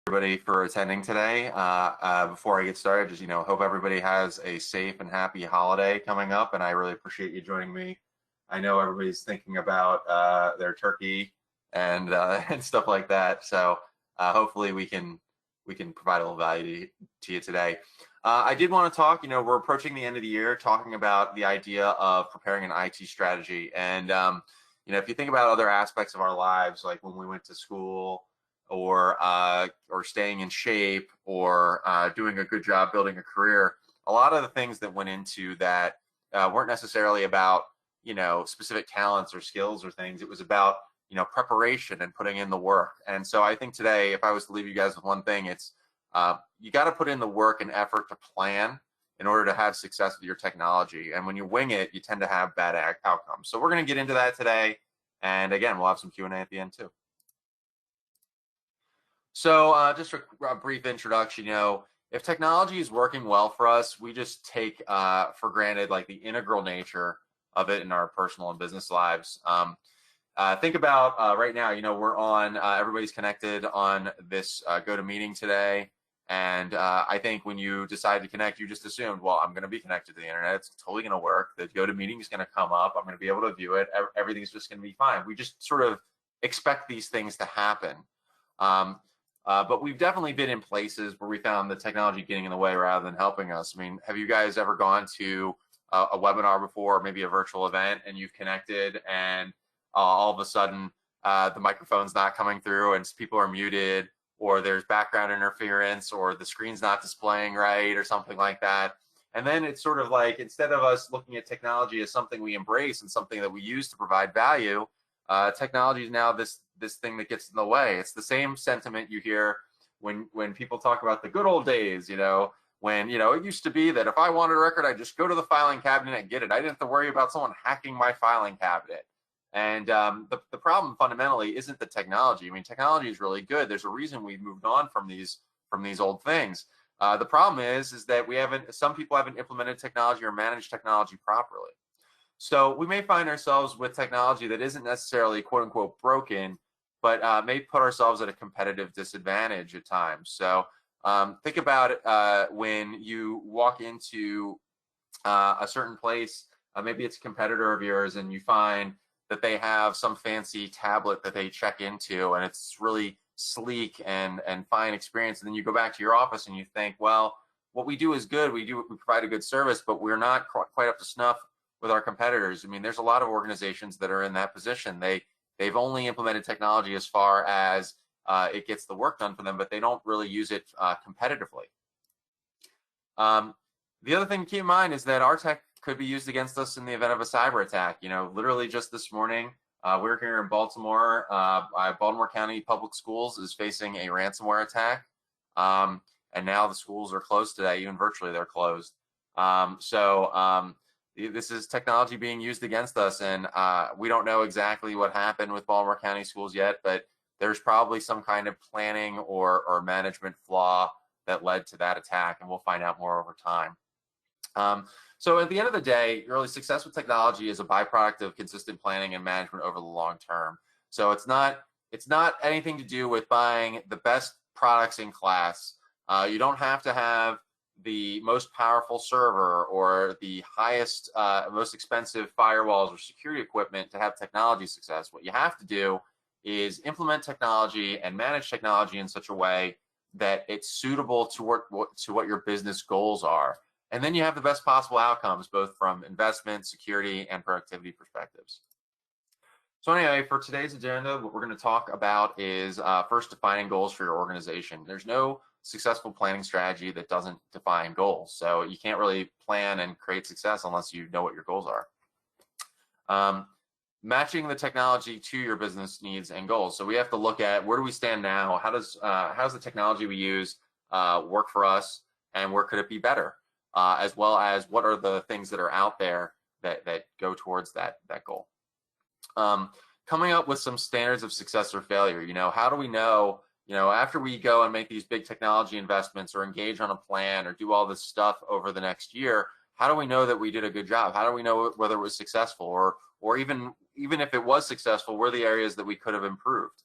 Everybody for attending today. Before I get started, just hope everybody has a safe and happy holiday coming up, and I really appreciate you joining me. I know everybody's thinking about their turkey and and stuff like that, so hopefully we can provide a little value to you today. I did want to talk. We're approaching the end of the year, talking about the idea of preparing an IT strategy, and if you think about other aspects of our lives, like when we went to school, or staying in shape, or doing a good job building a career, a lot of the things that went into that weren't necessarily about specific talents or skills or things. It was about preparation and putting in the work. And so I think today, if I was to leave you guys with one thing, it's you got to put in the work and effort to plan in order to have success with your technology. And when you wing it, you tend to have bad outcomes. So we're going to get into that today. And again, we'll have some Q&A at the end too. So just a brief introduction. If technology is working well for us, we just take for granted like the integral nature of it in our personal and business lives. Think about right now, we're on, everybody's connected on this GoToMeeting today. And I think when you decide to connect, you just assumed, well, I'm going to be connected to the internet. It's totally going to work. The GoToMeeting is going to come up. I'm going to be able to view it. Everything's just going to be fine. We just sort of expect these things to happen. But we've definitely been in places where we found the technology getting in the way rather than helping us. I mean, have you guys ever gone to a webinar before, or maybe a virtual event, and you've connected and all of a sudden the microphone's not coming through and people are muted, or there's background interference, or the screen's not displaying right, or something like that? And then it's sort of like, instead of us looking at technology as something we embrace and something that we use to provide value, technology is now this thing that gets in the way. It's the same sentiment you hear when people talk about the good old days, when it used to be that if I wanted a record, I'd just go to the filing cabinet and get it. I didn't have to worry about someone hacking my filing cabinet. And the problem fundamentally isn't the technology. I mean, technology is really good. There's a reason we've moved on from these old things. The problem is that some people haven't implemented technology or managed technology properly. So we may find ourselves with technology that isn't necessarily quote unquote broken, but may put ourselves at a competitive disadvantage at times. So think about it when you walk into a certain place, maybe it's a competitor of yours, and you find that they have some fancy tablet that they check into, and it's really sleek and fine experience. And then you go back to your office and you think, well, what we do is good. We provide a good service, but we're not quite up to snuff with our competitors. I mean, there's a lot of organizations that are in that position. They've only implemented technology as far as it gets the work done for them, but they don't really use it competitively. The other thing to keep in mind is that our tech could be used against us in the event of a cyber attack. Literally just this morning, we're here in Baltimore. Baltimore County Public Schools is facing a ransomware attack, and now the schools are closed today. Even virtually, they're closed. This is technology being used against us, and we don't know exactly what happened with Baltimore County Schools yet, but there's probably some kind of planning or management flaw that led to that attack, and we'll find out more over time. So at the end of the day, really, success with technology is a byproduct of consistent planning and management over the long term. So it's not anything to do with buying the best products in class. You don't have to have the most powerful server or the highest, most expensive firewalls or security equipment to have technology success. What you have to do is implement technology and manage technology in such a way that it's suitable to what your business goals are. And then you have the best possible outcomes, both from investment, security, and productivity perspectives. So anyway, for today's agenda, what we're going to talk about is first defining goals for your organization. There's no successful planning strategy that doesn't define goals. So you can't really plan and create success unless you know what your goals are. Matching the technology to your business needs and goals. So we have to look at, where do we stand now? How's the technology we use work for us, and where could it be better? As well as, what are the things that are out there that go towards that goal? Coming up with some standards of success or failure. How do we know, after we go and make these big technology investments or engage on a plan or do all this stuff over the next year, how do we know that we did a good job? How do we know whether it was successful, or even if it was successful, were the areas that we could have improved?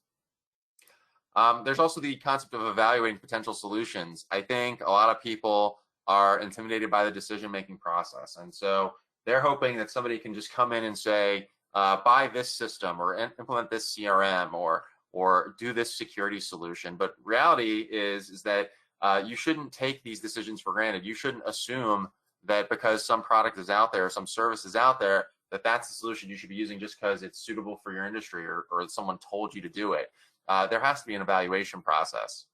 There's also the concept of evaluating potential solutions. I think a lot of people are intimidated by the decision-making process. And so they're hoping that somebody can just come in and say, buy this system or implement this CRM or do this security solution. But reality is that you shouldn't take these decisions for granted. You shouldn't assume that because some product is out there, some service is out there, that that's the solution you should be using just because it's suitable for your industry or someone told you to do it. There has to be an evaluation process.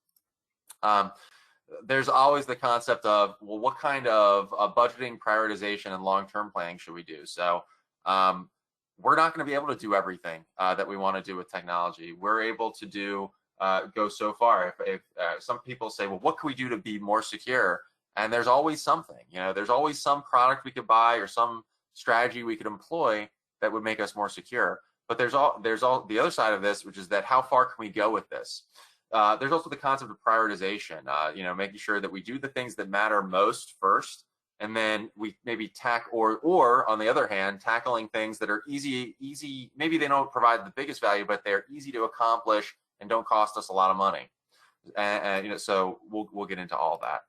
There's always the concept of, well, what kind of budgeting, prioritization, and long-term planning should we do? So we're not going to be able to do everything that we want to do with technology. We're able to do go so far. If some people say, well, what can we do to be more secure? And there's always something, there's always some product we could buy or some strategy we could employ that would make us more secure. But there's all the other side of this, which is that how far can we go with this? There's also the concept of prioritization, making sure that we do the things that matter most first, and then we maybe or on the other hand, tackling things that are easy, maybe they don't provide the biggest value, but they're easy to accomplish and don't cost us a lot of money. And so we'll get into all of that.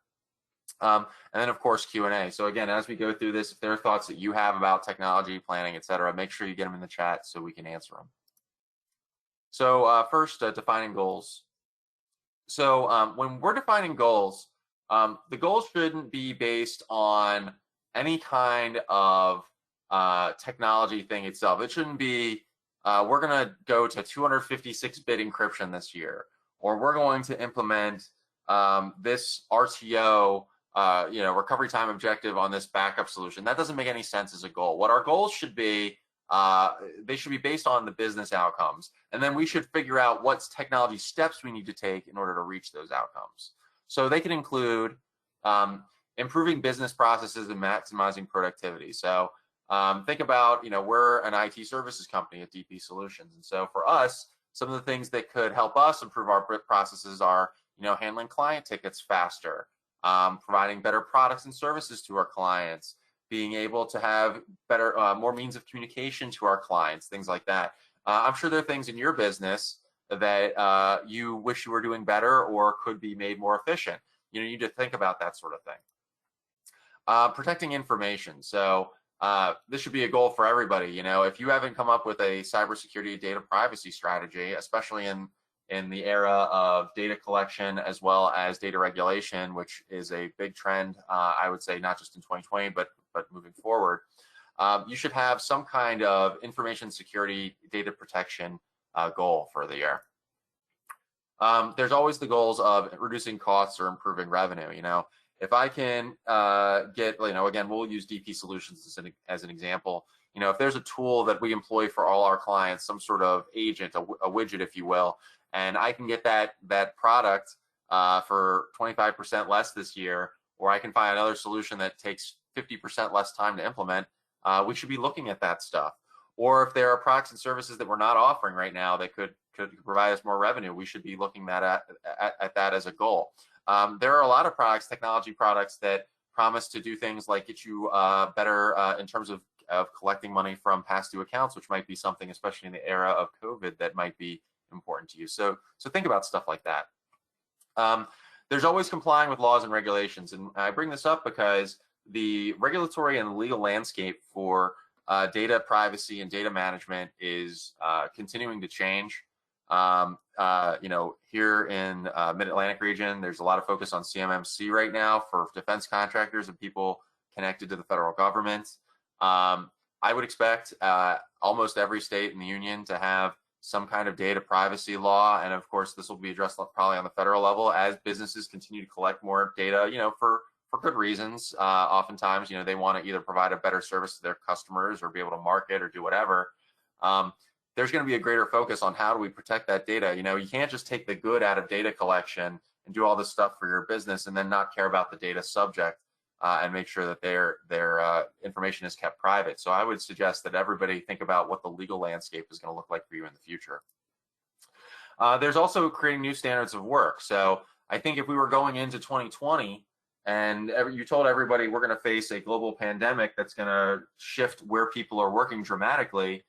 And then of course Q&A. So again, as we go through this, if there are thoughts that you have about technology, planning, etc., make sure you get them in the chat so we can answer them. So first, defining goals. So when we're defining goals, the goals shouldn't be based on any kind of technology thing itself. It shouldn't be, we're going to go to 256-bit encryption this year, or we're going to implement this RTO, recovery time objective on this backup solution. That doesn't make any sense as a goal. What our goals should be, they should be based on the business outcomes. And then we should figure out what technology steps we need to take in order to reach those outcomes. So they can include improving business processes and maximizing productivity. So think about, we're an IT services company at DP Solutions. And so for us, some of the things that could help us improve our processes are, handling client tickets faster, providing better products and services to our clients, being able to have better, more means of communication to our clients, things like that. I'm sure there are things in your business that you wish you were doing better or could be made more efficient. You need to think about that sort of thing. Protecting information. So this should be a goal for everybody. If you haven't come up with a cybersecurity data privacy strategy, especially in the era of data collection as well as data regulation, which is a big trend, I would say, not just in 2020, but moving forward, you should have some kind of information security data protection goal for the year. There's always the goals of reducing costs or improving revenue. If I can get, again, we'll use DP Solutions as an example. If there's a tool that we employ for all our clients, some sort of agent, a widget, if you will, and I can get that product for 25% less this year, or I can find another solution that takes 50% less time to implement, we should be looking at that stuff. Or if there are products and services that we're not offering right now that could provide us more revenue, we should be looking at that as a goal. There are a lot of products, technology products, that promise to do things like get you better in terms of collecting money from past due accounts, which might be something, especially in the era of COVID, that might be important to you. So think about stuff like that. There's always complying with laws and regulations. And I bring this up because the regulatory and legal landscape for data privacy and data management is continuing to change. Here in Mid-Atlantic region, there's a lot of focus on CMMC right now for defense contractors and people connected to the federal government. I would expect almost every state in the union to have some kind of data privacy law, and of course this will be addressed probably on the federal level as businesses continue to collect more data, for good reasons. Oftentimes, they want to either provide a better service to their customers or be able to market or do whatever. There's going to be a greater focus on how do we protect that data. You can't just take the good out of data collection and do all this stuff for your business and then not care about the data subject and make sure that their information is kept private. So I would suggest that everybody think about what the legal landscape is going to look like for you in the future. There's also creating new standards of work. So I think if we were going into 2020 and you told everybody we're going to face a global pandemic that's going to shift where people are working dramatically,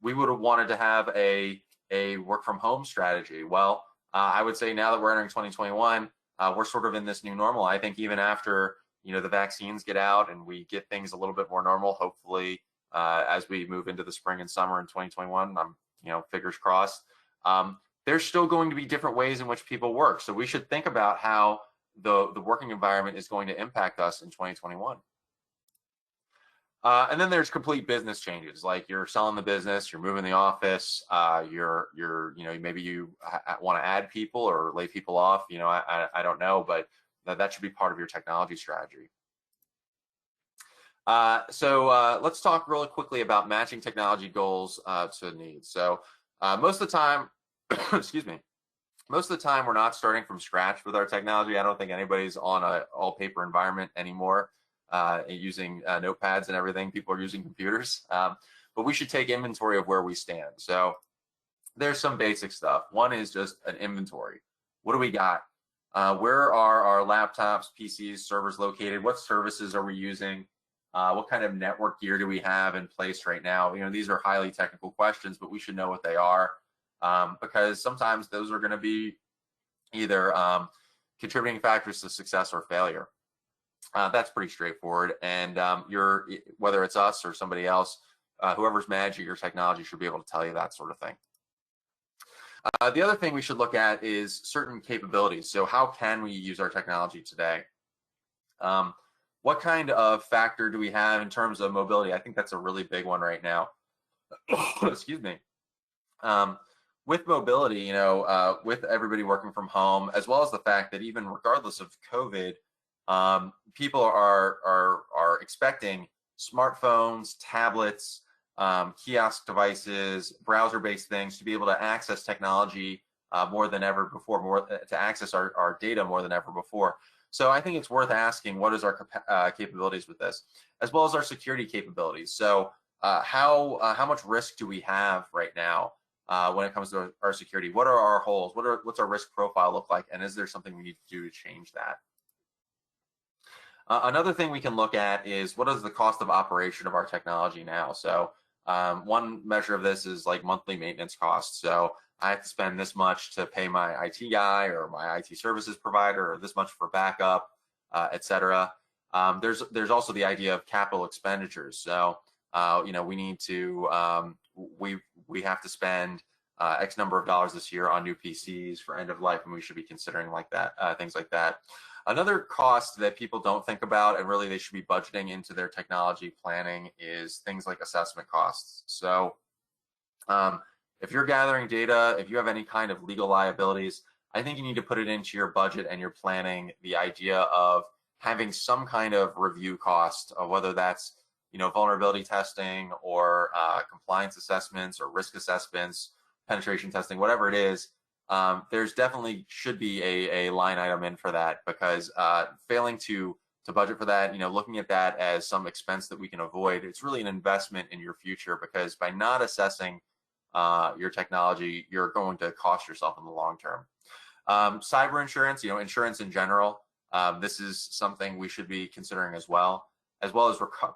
we would have wanted to have a a work from home strategy? Well, I would say now that we're entering 2021, we're sort of in this new normal. I think even after the vaccines get out and we get things a little bit more normal, hopefully as we move into the spring and summer in 2021, fingers crossed. There's still going to be different ways in which people work. So we should think about how the working environment is going to impact us in 2021. And then there's complete business changes, like you're selling the business, you're moving the office, maybe you want to add people or lay people off. I don't know, but that should be part of your technology strategy. So let's talk really quickly about matching technology goals to needs. So most of the time, excuse me, most of the time we're not starting from scratch with our technology. I don't think anybody's on an all paper environment anymore. Using notepads and everything. People are using computers, but we should take inventory of where we stand. So there's some basic stuff. One is just an inventory. What do we got? Where are our laptops, PCs, servers located? What services are we using? What kind of network gear do we have in place right now? These are highly technical questions, but we should know what they are, because sometimes those are going to be either contributing factors to success or failure. That's pretty straightforward, and whether it's us or somebody else, whoever's managing your technology should be able to tell you that sort of thing. The other thing we should look at is certain capabilities. So how can we use our technology today? What kind of factor do we have in terms of mobility? I think that's a really big one right now. Excuse me. With mobility, with everybody working from home, as well as the fact that even regardless of COVID, people are expecting smartphones, tablets, kiosk devices, browser-based things to be able to access technology more than ever before, to access our data more than ever before. So I think it's worth asking, what is our capabilities with this, as well as our security capabilities. So how much risk do we have right now when it comes to our security? What are our holes? What's our risk profile look like? And is there something we need to do to change that? Another thing we can look at is what is the cost of operation of our technology now. So one measure of this is like monthly maintenance costs. So I have to spend this much to pay my IT guy or my IT services provider, or this much for backup, et cetera. There's also the idea of capital expenditures. So we need to we have to spend X number of dollars this year on new PCs for end of life, and we should be considering like that, things like that. Another cost that people don't think about, and really they should be budgeting into their technology planning, is things like assessment costs. So if you're gathering data, if you have any kind of legal liabilities, I think you need to put it into your budget and your planning, the idea of having some kind of review cost, whether that's vulnerability testing or compliance assessments or risk assessments, penetration testing, whatever it is. There's definitely should be a line item in for that, because failing to budget for that, looking at that as some expense that we can avoid, it's really an investment in your future, because by not assessing your technology, you're going to cost yourself in the long term. Cyber insurance, insurance in general, this is something we should be considering as well as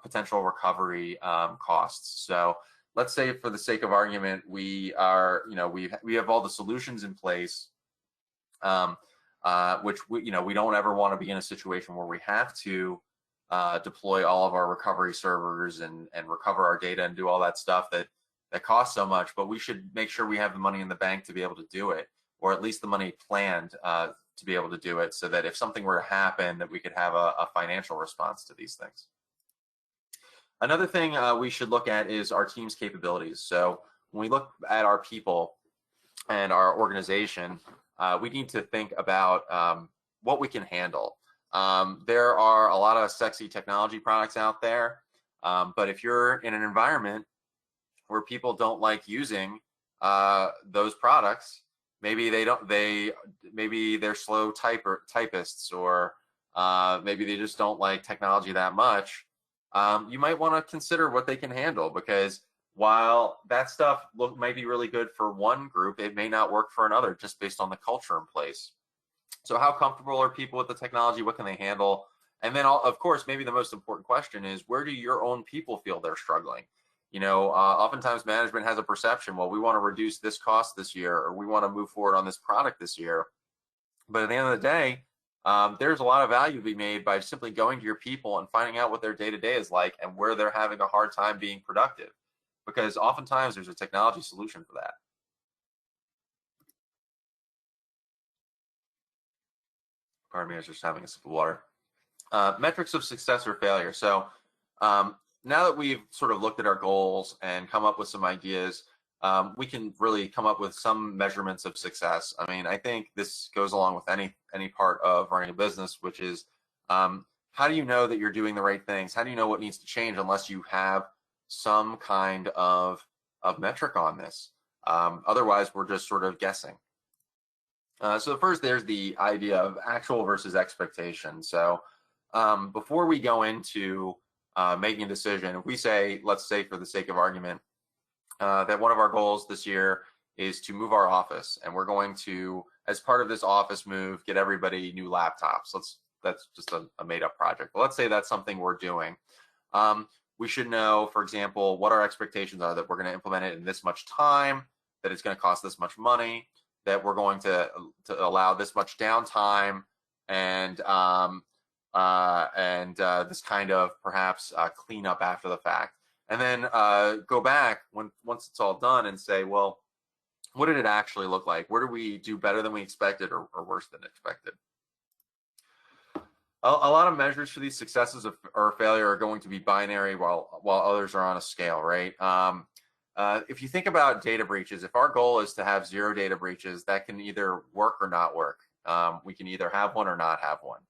potential recovery costs. So let's say, for the sake of argument, we have all the solutions in place, which we don't ever want to be in a situation where we have to deploy all of our recovery servers and recover our data and do all that stuff that costs so much. But we should make sure we have the money in the bank to be able to do it, or at least the money planned to be able to do it, so that if something were to happen, that we could have a financial response to these things. Another thing we should look at is our team's capabilities. So when we look at our people and our organization, we need to think about what we can handle. There are a lot of sexy technology products out there, but if you're in an environment where people don't like using those products, maybe they're slow typists, or maybe they just don't like technology that much. You might want to consider what they can handle, because while that stuff might be really good for one group, it may not work for another, just based on the culture in place. So how comfortable are people with the technology? What can they handle? And then, of course, maybe the most important question is, where do your own people feel they're struggling? Oftentimes management has a perception, well, we want to reduce this cost this year, or we want to move forward on this product this year. But at the end of the day, there's a lot of value to be made by simply going to your people and finding out what their day-to-day is like and where they're having a hard time being productive. Because oftentimes there's a technology solution for that. Pardon me, I was just having a sip of water. Metrics of success or failure. So now that we've sort of looked at our goals and come up with some ideas, we can really come up with some measurements of success. I mean, I think this goes along with any part of running a business, which is how do you know that you're doing the right things? How do you know what needs to change unless you have some kind of metric on this? Otherwise, we're just sort of guessing. So first, there's the idea of actual versus expectation. So before we go into making a decision, if we say, let's say for the sake of argument, that one of our goals this year is to move our office, and we're going to, as part of this office move, get everybody new laptops. That's just a made-up project. But let's say that's something we're doing. We should know, for example, what our expectations are, that we're going to implement it in this much time, that it's going to cost this much money, that we're going to allow this much downtime, and this kind of perhaps cleanup after the fact. And then go back once it's all done and say, well, what did it actually look like? Where did we do better than we expected, or worse than expected? A lot of measures for these successes or failure are going to be binary, while others are on a scale, right? If you think about data breaches, if our goal is to have 0 data breaches, that can either work or not work. We can either have one or not have one.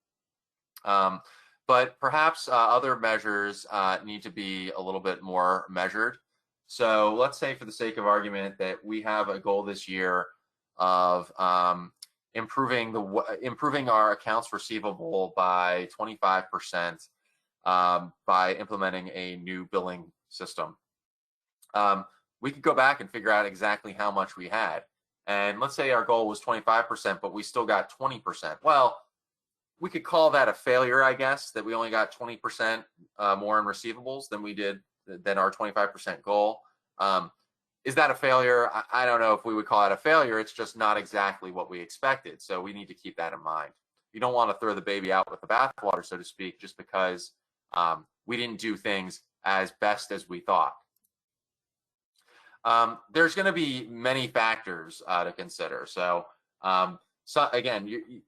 But perhaps other measures need to be a little bit more measured. So let's say, for the sake of argument, that we have a goal this year of improving our accounts receivable by 25% by implementing a new billing system. We could go back and figure out exactly how much we had. And let's say our goal was 25%, but we still got 20%. Well, we could call that a failure, I guess, that we only got 20% more in receivables than our 25% goal. Is that a failure? I don't know if we would call it a failure. It's just not exactly what we expected. So we need to keep that in mind. You don't want to throw the baby out with the bathwater, so to speak, just because we didn't do things as best as we thought. There's going to be many factors to consider. So again, you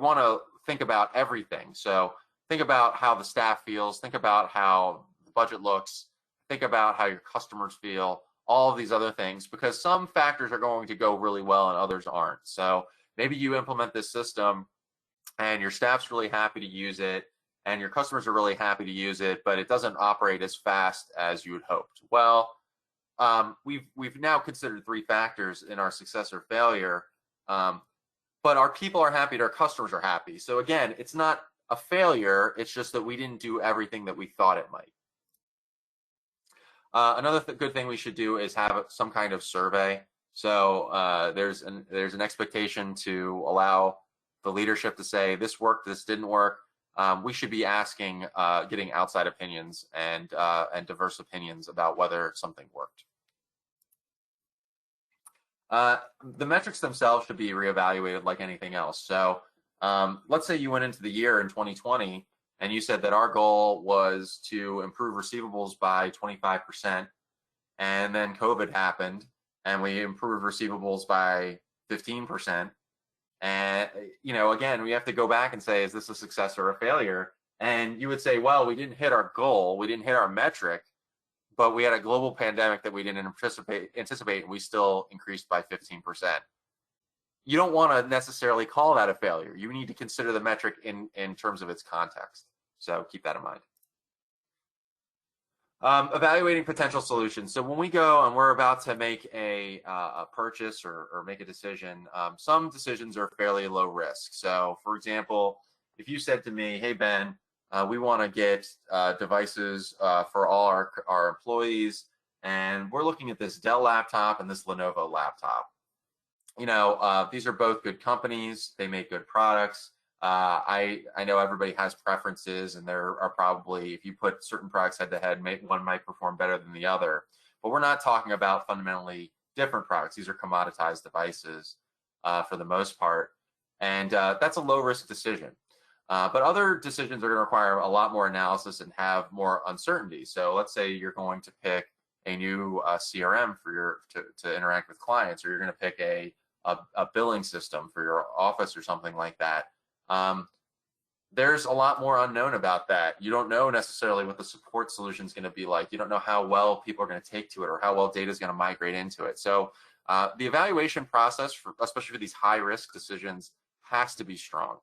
want to think about everything. So think about how the staff feels. Think about how the budget looks. Think about how your customers feel. All of these other things, because some factors are going to go really well and others aren't. So maybe you implement this system and your staff's really happy to use it, and your customers are really happy to use it, but it doesn't operate as fast as you had hoped. Well, we've now considered 3 factors in our success or failure, but our people are happy and our customers are happy. So again, it's not a failure, it's just that we didn't do everything that we thought it might. Another good thing we should do is have some kind of survey. So there's an expectation to allow the leadership to say, this worked, this didn't work. We should be asking, getting outside opinions and diverse opinions about whether something worked. The metrics themselves should be reevaluated like anything else. So let's say you went into the year in 2020 and you said that our goal was to improve receivables by 25%, and then COVID happened and we improved receivables by 15%. And, again, we have to go back and say, is this a success or a failure? And you would say, well, we didn't hit our goal, we didn't hit our metric, but we had a global pandemic that we didn't anticipate, and we still increased by 15%. You don't want to necessarily call that a failure. You need to consider the metric in terms of its context. So keep that in mind. Evaluating potential solutions. So when we go and we're about to make a purchase or make a decision, some decisions are fairly low risk. So for example, if you said to me, hey, Ben, we want to get devices for all our employees, and we're looking at this Dell laptop and this Lenovo laptop. These are both good companies. They make good products. I know everybody has preferences, and there are probably, if you put certain products head to head, one might perform better than the other. But we're not talking about fundamentally different products. These are commoditized devices for the most part, and that's a low risk decision. But other decisions are going to require a lot more analysis and have more uncertainty. So let's say you're going to pick a new CRM for to interact with clients, or you're going to pick a billing system for your office or something like that. There's a lot more unknown about that. You don't know necessarily what the support solution is going to be like. You don't know how well people are going to take to it or how well data is going to migrate into it. So the evaluation process, especially for these high risk decisions, has to be strong.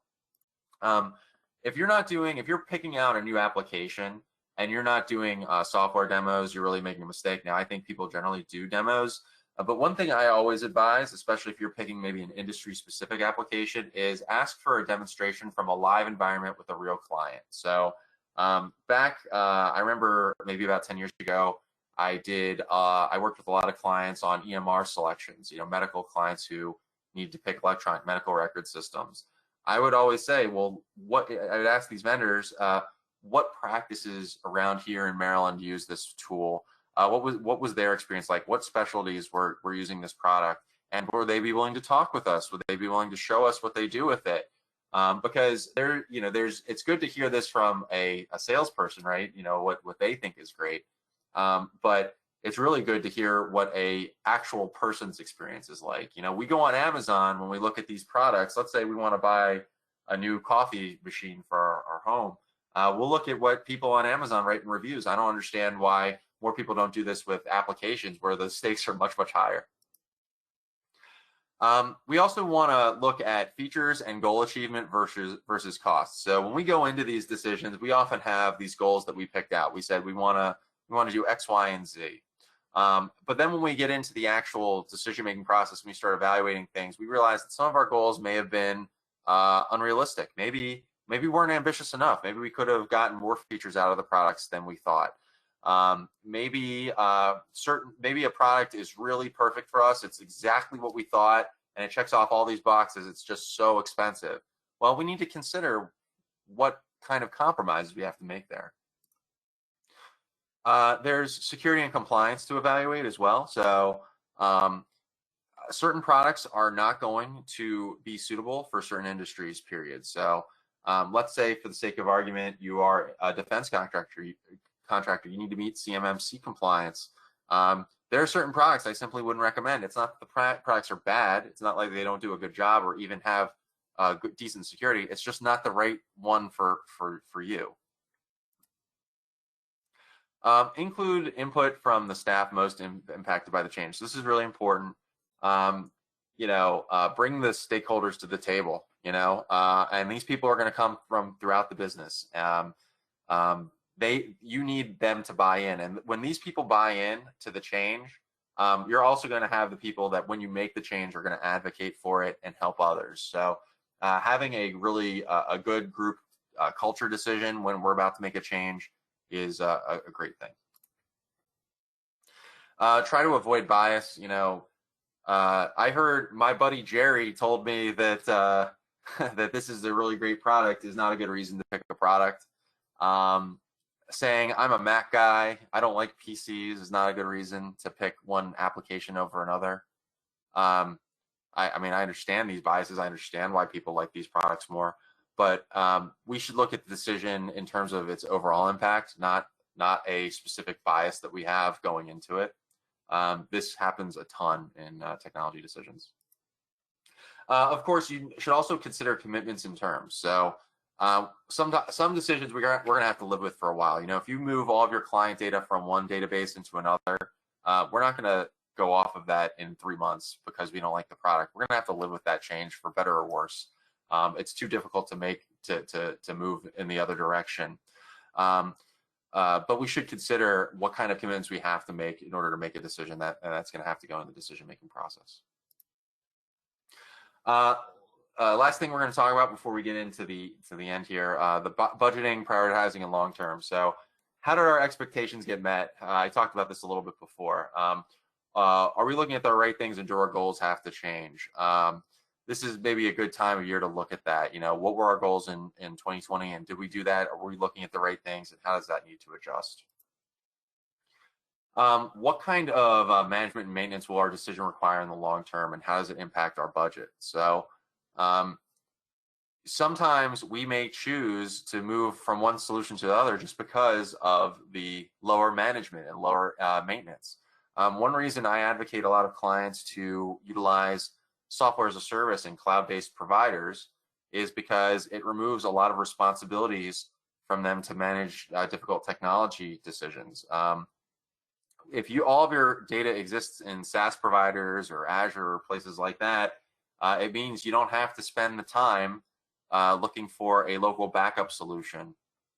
If you're picking out a new application and you're not doing software demos, you're really making a mistake. Now, I think people generally do demos. But one thing I always advise, especially if you're picking maybe an industry-specific application, is ask for a demonstration from a live environment with a real client. So I remember maybe about 10 years ago, I worked with a lot of clients on EMR selections, medical clients who need to pick electronic medical record systems. I would always say, well, I would ask these vendors, what practices around here in Maryland use this tool? What was their experience like? What specialties were using this product? And would they be willing to talk with us? Would they be willing to show us what they do with it? Because it's good to hear this from a salesperson, right? What they think is great. But it's really good to hear what a actual person's experience is like. We go on Amazon when we look at these products. Let's say we want to buy a new coffee machine for our home. We'll look at what people on Amazon write in reviews. I don't understand why more people don't do this with applications where the stakes are much, much higher. We also want to look at features and goal achievement versus costs. So when we go into these decisions, we often have these goals that we picked out. We said we want to do X, Y, and Z. But then when we get into the actual decision-making process, when we start evaluating things, we realize that some of our goals may have been unrealistic. Maybe we weren't ambitious enough. Maybe we could have gotten more features out of the products than we thought. Maybe a product is really perfect for us. It's exactly what we thought, and it checks off all these boxes. It's just so expensive. Well, we need to consider what kind of compromises we have to make there. There's security and compliance to evaluate as well. So certain products are not going to be suitable for certain industries, period. So let's say, for the sake of argument, you are a defense contractor. You need to meet CMMC compliance. There are certain products I simply wouldn't recommend. It's not that the products are bad. It's not like they don't do a good job or even have decent security. It's just not the right one for you. Include input from the staff most impacted by the change. So this is really important. Bring the stakeholders to the table, and these people are going to come from throughout the business. You need them to buy in. And when these people buy in to the change, you're also going to have the people that when you make the change are going to advocate for it and help others. So having a really a good group culture decision when we're about to make a change is a great thing. Try to avoid bias. I heard my buddy Jerry told me that that this is a really great product is not a good reason to pick a product. Saying I'm a Mac guy, I don't like PCs is not a good reason to pick one application over another. I understand these biases. I understand why people like these products more, but we should look at the decision in terms of its overall impact, not a specific bias that we have going into it. This happens a ton in technology decisions. Of course, you should also consider commitments and terms. So some decisions we're going to have to live with for a while. If you move all of your client data from one database into another, we're not going to go off of that in 3 months because we don't like the product. We're going to have to live with that change for better or worse. It's too difficult to make to move in the other direction. But we should consider what kind of commitments we have to make in order to make a decision, and that's going to have to go in the decision-making process. Last thing we're going to talk about before we get into the end here, the budgeting, prioritizing, and long-term. So how did our expectations get met? I talked about this a little bit before. Are we looking at the right things, and do our goals have to change? this is maybe a good time of year to look at that. What were our goals in 2020, and did we do that? Or were we looking at the right things, and how does that need to adjust? What kind of management and maintenance will our decision require in the long term, and how does it impact our budget? So sometimes we may choose to move from one solution to the other just because of the lower management and lower maintenance. One reason I advocate a lot of clients to utilize software as a service and cloud-based providers is because it removes a lot of responsibilities from them to manage difficult technology decisions. If all of your data exists in SaaS providers or Azure or places like that, it means you don't have to spend the time looking for a local backup solution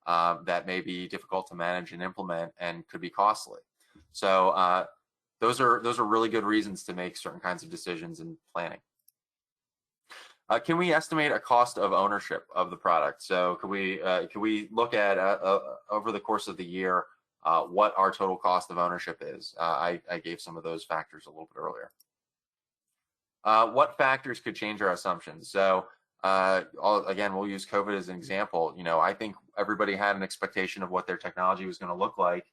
that may be difficult to manage and implement and could be costly. So those are really good reasons to make certain kinds of decisions in planning. Can we estimate a cost of ownership of the product? So can we look at over the course of the year what our total cost of ownership is? I gave some of those factors a little bit earlier. What factors could change our assumptions? So again, we'll use COVID as an example. I think everybody had an expectation of what their technology was going to look like.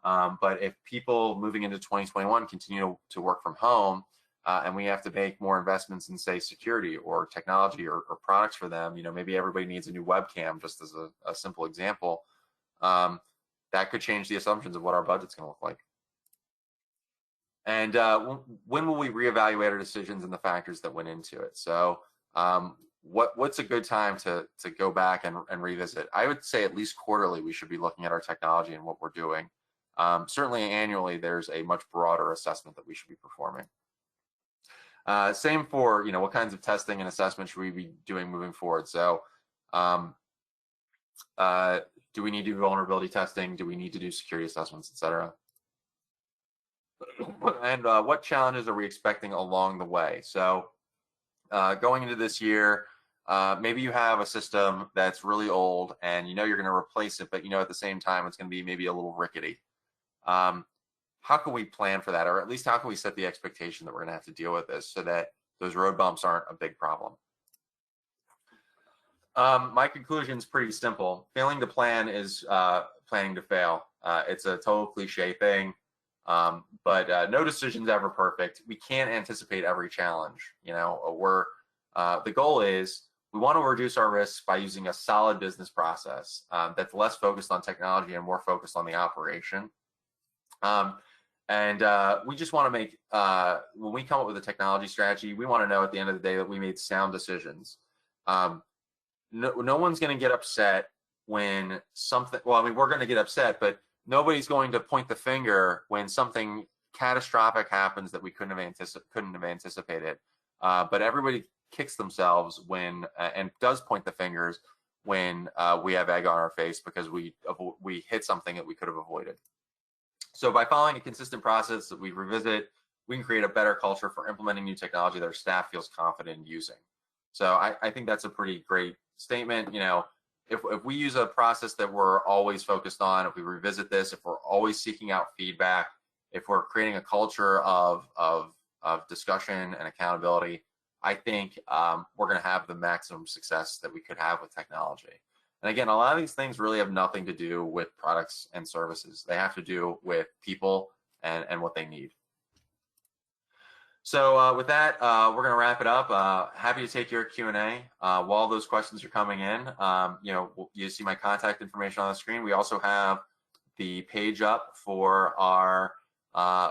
But if people moving into 2021 continue to work from home, and we have to make more investments in, say, security or technology or products for them, maybe everybody needs a new webcam, just as a simple example. That could change the assumptions of what our budget's going to look like. And when will we reevaluate our decisions and the factors that went into it? So what's a good time to go back and revisit? I would say at least quarterly we should be looking at our technology and what we're doing. Certainly annually, there's a much broader assessment that we should be performing. Same for what kinds of testing and assessment should we be doing moving forward? So do we need to do vulnerability testing? Do we need to do security assessments, etc.? And what challenges are we expecting along the way? So going into this year, maybe you have a system that's really old and you're going to replace it, but at the same time it's going to be maybe a little rickety. How can we plan for that? Or at least how can we set the expectation that we're going to have to deal with this so that those road bumps aren't a big problem? My conclusion is pretty simple. Failing to plan is planning to fail. It's a total cliche thing, but no decision's ever perfect. We can't anticipate every challenge. The goal is we want to reduce our risks by using a solid business process that's less focused on technology and more focused on the operation. And we just want to make, when we come up with a technology strategy, we want to know at the end of the day that we made sound decisions. No one's going to get upset when something, well, I mean, we're going to get upset, but nobody's going to point the finger when something catastrophic happens that we couldn't have anticipated. But everybody kicks themselves when, and does point the fingers when we have egg on our face because we hit something that we could have avoided. So by following a consistent process that we revisit, we can create a better culture for implementing new technology that our staff feels confident in using. So I think that's a pretty great statement. If we use a process that we're always focused on, if we revisit this, if we're always seeking out feedback, if we're creating a culture of discussion and accountability, I think we're going to have the maximum success that we could have with technology. And again, a lot of these things really have nothing to do with products and services. They have to do with people and what they need. So with that, we're going to wrap it up. Happy to take your Q&A. While those questions are coming in, you see my contact information on the screen. We also have the page up for our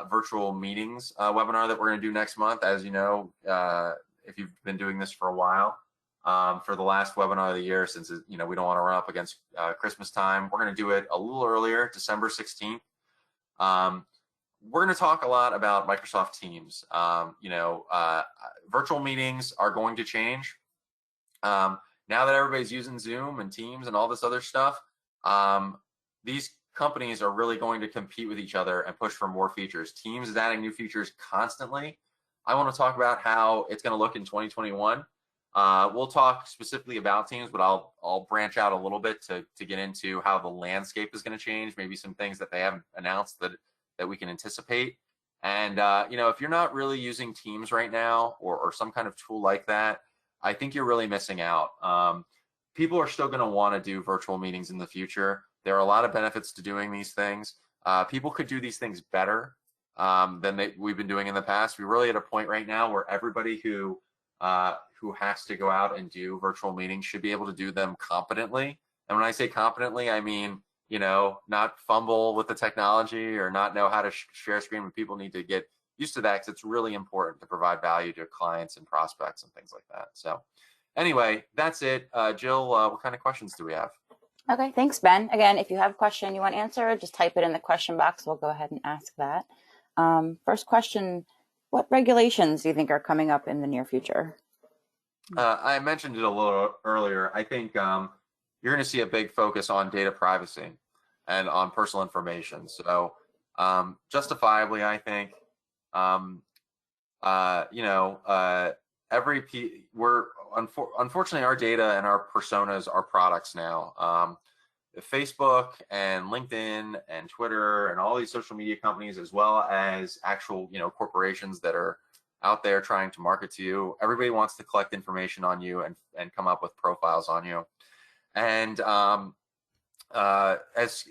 virtual meetings webinar that we're going to do next month. As you know, if you've been doing this for a while, for the last webinar of the year, since we don't want to run up against Christmas time, we're going to do it a little earlier, December 16th. We're going to talk a lot about Microsoft Teams. Virtual meetings are going to change. Now that everybody's using Zoom and Teams and all this other stuff, these companies are really going to compete with each other and push for more features. Teams is adding new features constantly. I want to talk about how it's going to look in 2021. We'll talk specifically about Teams, but I'll branch out a little bit to get into how the landscape is going to change, maybe some things that they haven't announced that we can anticipate. And if you're not really using Teams right now or some kind of tool like that, I think you're really missing out. People are still going to want to do virtual meetings in the future. There are a lot of benefits to doing these things. People could do these things better than we've been doing in the past. We're really at a point right now where everybody who has to go out and do virtual meetings should be able to do them competently. And when I say competently, I mean, not fumble with the technology or not know how to share screen when people need to get used to that, because it's really important to provide value to clients and prospects and things like that. So anyway, that's it. Jill, what kind of questions do we have? Okay, thanks, Ben. Again, if you have a question you want to answer, just type it in the question box. We'll go ahead and ask that. First question, what regulations do you think are coming up in the near future? I mentioned it a little earlier. I think you're going to see a big focus on data privacy and on personal information. So justifiably, I think, unfortunately, our data and our personas are products now. Facebook and LinkedIn and Twitter and all these social media companies, as well as actual, corporations that are out there trying to market to you. Everybody wants to collect information on you and come up with profiles on you. And as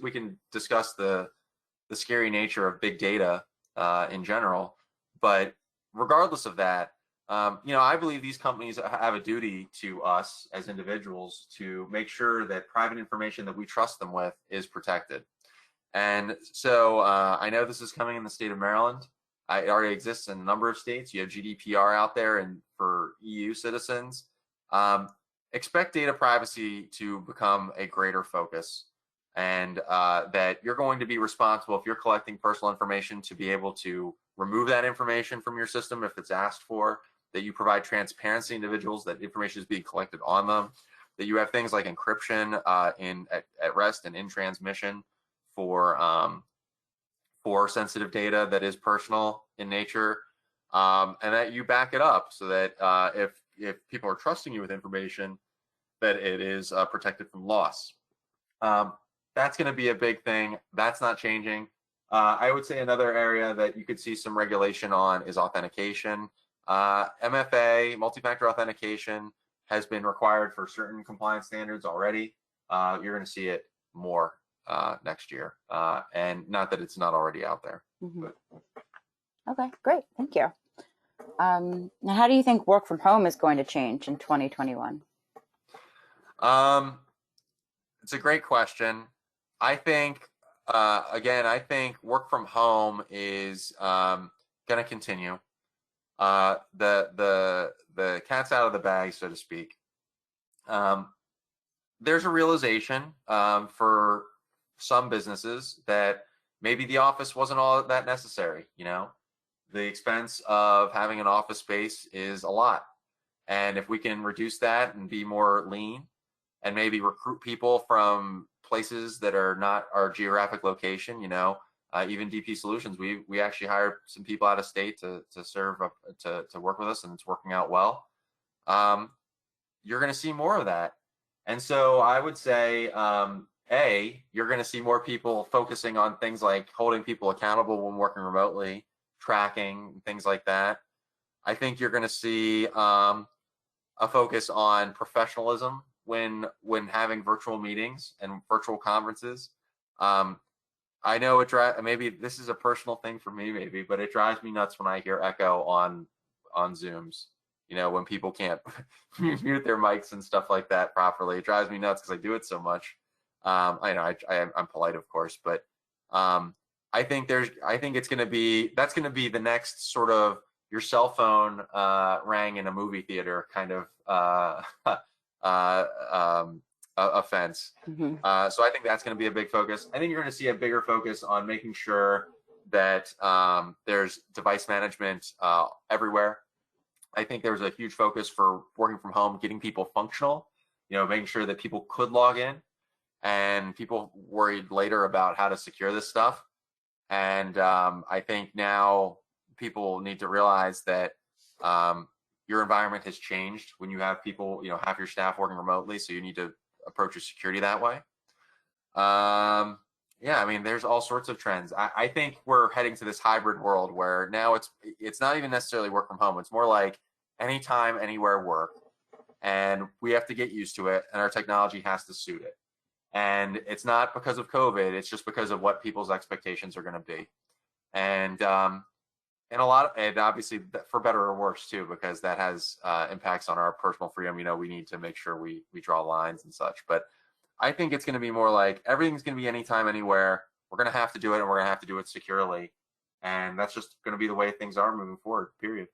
we can discuss the scary nature of big data in general, but regardless of that, I believe these companies have a duty to us as individuals to make sure that private information that we trust them with is protected. And so I know this is coming in the state of Maryland. It already exists in a number of states. You have GDPR out there, and for EU citizens, expect data privacy to become a greater focus, and that you're going to be responsible if you're collecting personal information to be able to remove that information from your system if it's asked for, that you provide transparency to individuals that information is being collected on them, that you have things like encryption at rest and in transmission for sensitive data that is personal in nature, and that you back it up so that if people are trusting you with information, that it is protected from loss. That's going to be a big thing. That's not changing. I would say another area that you could see some regulation on is authentication. MFA, multi-factor authentication, has been required for certain compliance standards already. You're going to see it more next year, and not that it's not already out there. Mm-hmm. Okay, great, thank you. Now, how do you think work from home is going to change in 2021? It's a great question. I think, I think work from home is going to continue. The cat's out of the bag, so to speak. There's a realization for some businesses that maybe the office wasn't all that necessary. The expense of having an office space is a lot, and if we can reduce that and be more lean, and maybe recruit people from places that are not our geographic location, even DP Solutions, we actually hired some people out of state to serve to work with us, and it's working out well. You're going to see more of that, and so I would say, you're going to see more people focusing on things like holding people accountable when working remotely, tracking, things like that. I think you're going to see a focus on professionalism when having virtual meetings and virtual conferences. I know maybe this is a personal thing for me, maybe, but it drives me nuts when I hear echo on Zooms. When people can't mute their mics and stuff like that properly, it drives me nuts because I do it so much. I know I'm polite, of course, but I think that's going to be the next sort of your cell phone rang in a movie theater kind of offense. Mm-hmm. So I think that's going to be a big focus. I think you're going to see a bigger focus on making sure that there's device management everywhere. I think there's a huge focus for working from home, getting people functional, making sure that people could log in, and people worried later about how to secure this stuff. And I think now people need to realize that your environment has changed when you have people, half your staff working remotely, so you need to approach your security that way. There's all sorts of trends. I think we're heading to this hybrid world where now it's not even necessarily work from home. It's more like, anytime, anywhere work, and we have to get used to it, and our technology has to suit it. And it's not because of COVID; it's just because of what people's expectations are going to be. And a lot of, and obviously for better or worse too, because that has impacts on our personal freedom. We need to make sure we draw lines and such. But I think it's going to be more like everything's going to be anytime, anywhere. We're going to have to do it, and we're going to have to do it securely. And that's just going to be the way things are moving forward, period.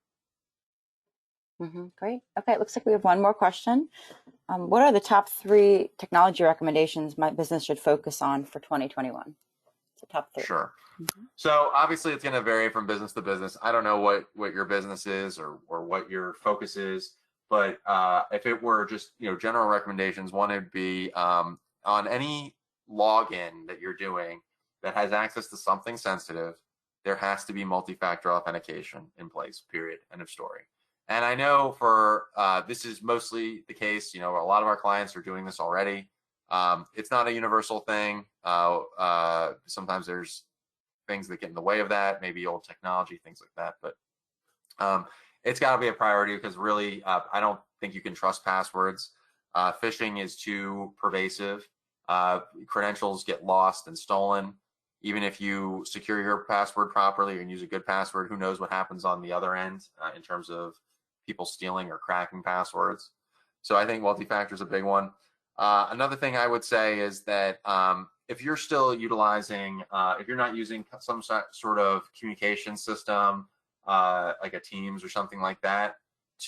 Great. Okay, it looks like we have one more question. What are the top 3 technology recommendations my business should focus on for 2021? So top 3. Sure. So obviously it's going to vary from business to business. I don't know what your business is or what your focus is, but if it were just general recommendations, one would be on any login that you're doing that has access to something sensitive, there has to be multi-factor authentication in place, period, end of story. And I know for this is mostly the case, a lot of our clients are doing this already. It's not a universal thing. Sometimes there's things that get in the way of that, maybe old technology, things like that. But it's got to be a priority because really, I don't think you can trust passwords. Phishing is too pervasive. Credentials get lost and stolen. Even if you secure your password properly and use a good password, who knows what happens on the other end in terms of people stealing or cracking passwords. So I think multi-factor is a big one. Another thing I would say is that if you're still utilizing, if you're not using some sort of communication system, like a Teams or something like that,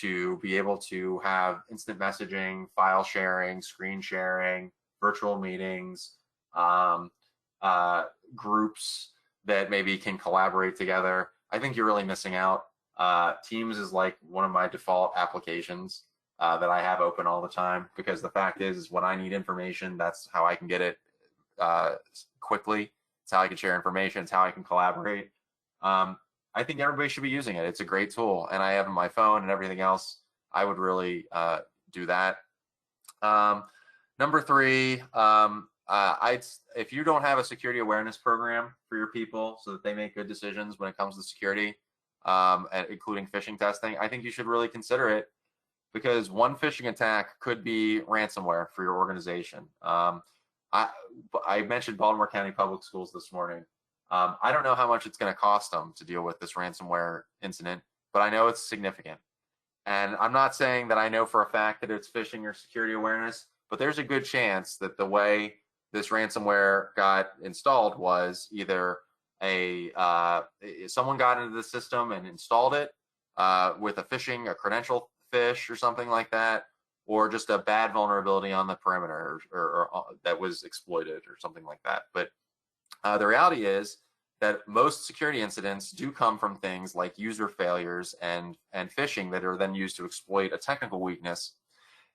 to be able to have instant messaging, file sharing, screen sharing, virtual meetings, groups that maybe can collaborate together, I think you're really missing out. Teams is like one of my default applications that I have open all the time, because the fact is when I need information, that's how I can get it quickly. It's how I can share information. It's how I can collaborate. I think everybody should be using it. It's a great tool, and I have it on my phone and everything else. I would really do that. Number 3, if you don't have a security awareness program for your people so that they make good decisions when it comes to security, including phishing testing, I think you should really consider it, because one phishing attack could be ransomware for your organization. I mentioned Baltimore County Public Schools this morning. I don't know how much it's going to cost them to deal with this ransomware incident, but I know it's significant. And I'm not saying that I know for a fact that it's phishing or security awareness, but there's a good chance that the way this ransomware got installed was either someone got into the system and installed it with a credential phish or something like that, or just a bad vulnerability on the perimeter or that was exploited or something like that. But the reality is that most security incidents do come from things like user failures and phishing that are then used to exploit a technical weakness.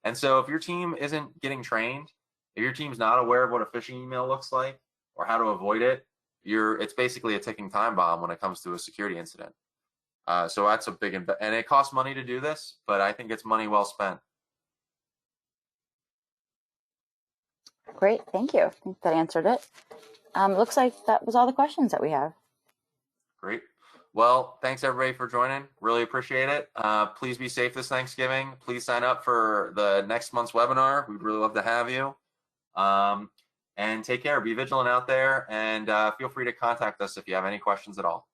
And so if your team isn't getting trained, if your team's not aware of what a phishing email looks like or how to avoid it, it's basically a ticking time bomb when it comes to a security incident. So that's a big, and it costs money to do this, but I think it's money well spent. Great, thank you. I think that answered it. Looks like that was all the questions that we have. Great. Well, thanks everybody for joining. Really appreciate it. Please be safe this Thanksgiving. Please sign up for the next month's webinar. We'd really love to have you. And take care. Be vigilant out there, and feel free to contact us if you have any questions at all.